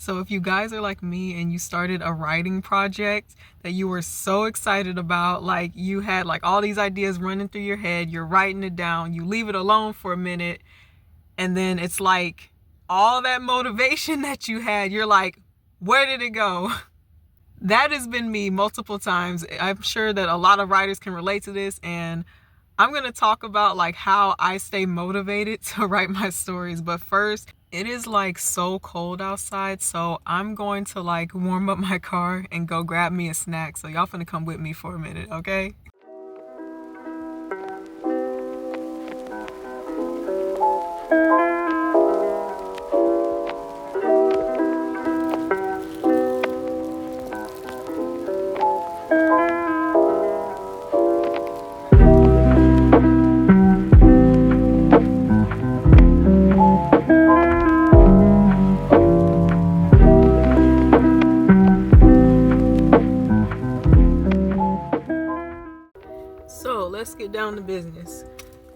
So if you guys are like me and you started a writing project that you were so excited about, like you had like all these ideas running through your head, you're writing it down, you leave it alone for a minute, and then it's like all that motivation that you had, you're like, where did it go? That has been me multiple times. I'm sure that a lot of writers can relate to this, and I'm going to talk about like how I stay motivated to write my stories. But first, it is like so cold outside, so I'm going to like warm up my car and go grab me a snack. So y'all finna come with me for a minute, okay? So let's get down to business.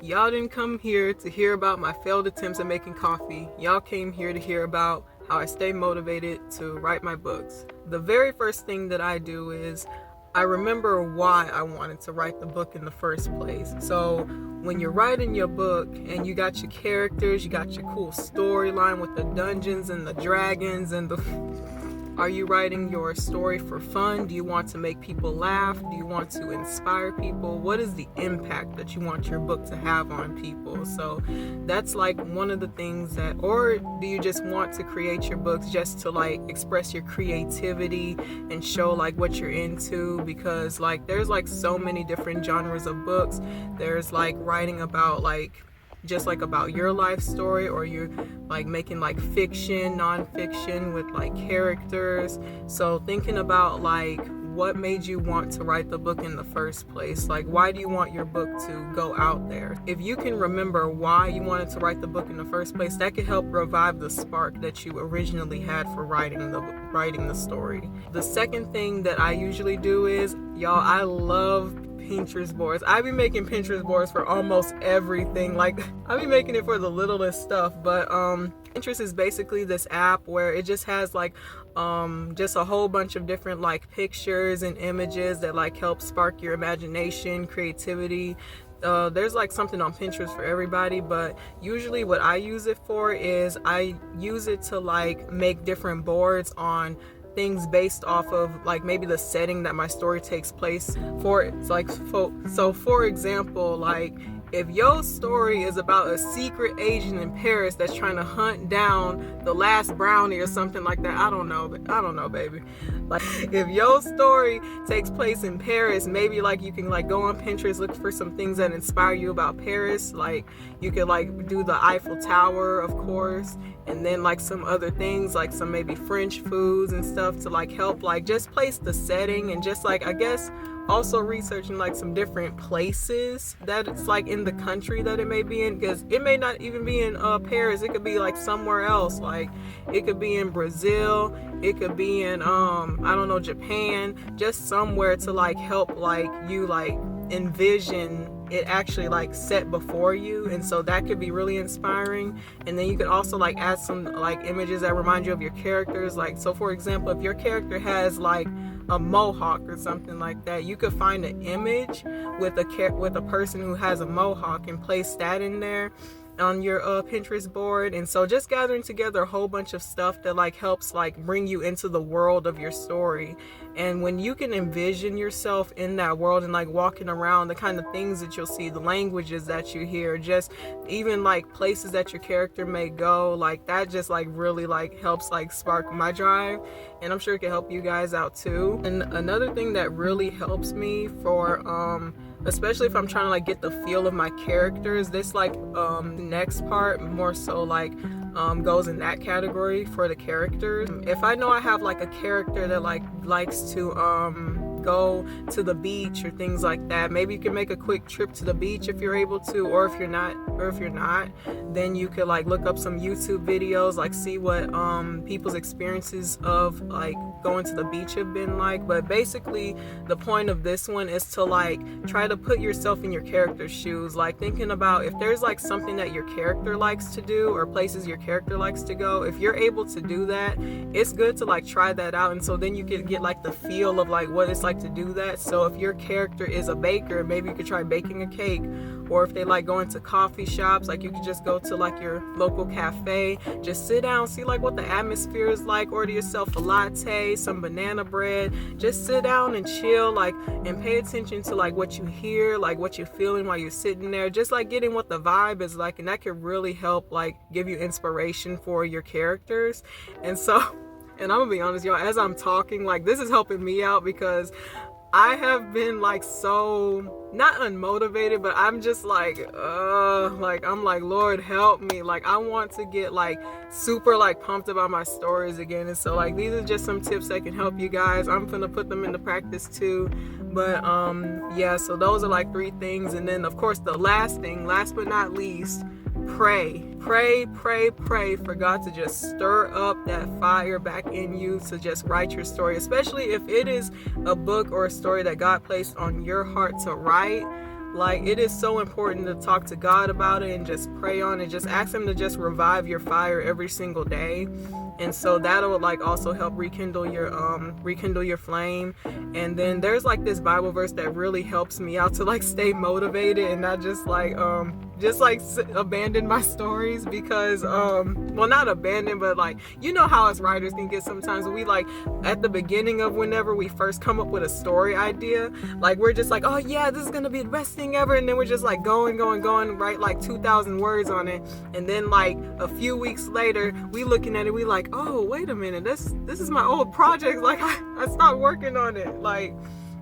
Y'all didn't come here to hear about my failed attempts at making coffee. Y'all came here to hear about how I stay motivated to write my books. The very first thing that I do is I remember why I wanted to write the book in the first place. So when you're writing your book and you got your characters, you got your cool storyline with the dungeons and the dragons and the... Are you writing your story for fun? Do you want to make people laugh? Do you want to inspire people? What is the impact that you want your book to have on people? So that's like one of the things that, or do you just want to create your books just to like express your creativity and show like what you're into? Because like there's like so many different genres of books. There's like writing about like just like about your life story, or you're like making like fiction, non-fiction with like characters. So thinking about like what made you want to write the book in the first place? Like why do you want your book to go out there? If you can remember why you wanted to write the book in the first place, that could help revive the spark that you originally had for writing the story. The second thing that I usually do is, y'all, I love Pinterest boards. I be making Pinterest boards for almost everything. Like I be making it for the littlest stuff, but Pinterest is basically this app where it just has like just a whole bunch of different like pictures and images that like help spark your imagination, creativity. There's like something on Pinterest for everybody, but usually what I use it for is I use it to like make different boards on things based off of like maybe the setting that my story takes place for. It's like so for example, like if your story is about a secret agent in Paris that's trying to hunt down the last brownie or something like that, I don't know, baby. Like if your story takes place in Paris, maybe like you can like go on Pinterest, look for some things that inspire you about Paris. Like you could like do the Eiffel Tower, of course, and then like some other things, like some maybe French foods and stuff to like help like just place the setting, and just like I guess also researching like some different places that it's like in the country that it may be in, because it may not even be in Paris. It could be like somewhere else. Like it could be in Brazil, it could be in I don't know, Japan, just somewhere to like help like you like envision it actually like set before you. And so that could be really inspiring. And then you could also like add some like images that remind you of your characters. Like so for example, if your character has like a mohawk or something like that, you could find an image with a person who has a mohawk and place that in there on your Pinterest board. And so just gathering together a whole bunch of stuff that like helps like bring you into the world of your story. And when you can envision yourself in that world and like walking around, the kind of things that you'll see, the languages that you hear, just even like places that your character may go, like that just like really like helps like spark my drive, and I'm sure it can help you guys out too. And another thing that really helps me for especially if I'm trying to like get the feel of my characters, this like next part more so like goes in that category for the characters. If I know I have like a character that like likes to go to the beach or things like that, maybe you can make a quick trip to the beach if you're able to, or if you're not, then you could like look up some YouTube videos, like see what people's experiences of like going to the beach have been like. But basically the point of this one is to like try to put yourself in your character's shoes, like thinking about if there's like something that your character likes to do or places your character likes to go. If you're able to do that, it's good to like try that out, and so then you can get like the feel of like what it's like to do that. So if your character is a baker, maybe you could try baking a cake. Or if they like going to coffee shops, like you could just go to like your local cafe, just sit down, see like what the atmosphere is like, order yourself a latte, some banana bread, just sit down and chill, like, and pay attention to like what you hear, like what you're feeling while you're sitting there, just like getting what the vibe is like, and that can really help like give you inspiration for your characters. And so, and I'm gonna be honest, y'all, as I'm talking, like this is helping me out because I have been like so not unmotivated, but I'm just like I'm like, Lord help me, like I want to get like super like pumped about my stories again. And so like these are just some tips that can help you guys. I'm gonna put them into practice too. But yeah, so those are like 3 things. And then of course the last thing, last but not least, pray for God to just stir up that fire back in you to just write your story, especially if it is a book or a story that God placed on your heart to write. Like it is so important to talk to God about it and just pray on it, just ask him to just revive your fire every single day. And so that'll like also help rekindle your flame. And then there's like this Bible verse that really helps me out to like stay motivated and not just like abandon my stories, because well, not abandon, but like, you know how us writers can get sometimes we like at the beginning of whenever we first come up with a story idea, like we're just like, oh yeah, this is gonna be the best thing ever, and then we're just like going, write like 2,000 words on it, and then like a few weeks later we looking at it, we like, oh wait a minute, this is my old project, like I stopped working on it. Like,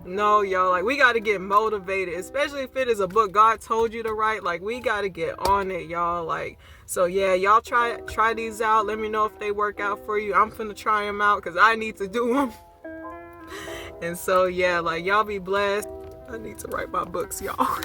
no, y'all, like we got to get motivated, especially if it is a book God told you to write. Like we got to get on it, y'all. Like, so yeah, y'all try these out. Let me know if they work out for you. I'm finna try them out because I need to do them. And so yeah, like y'all be blessed. I need to write my books, y'all.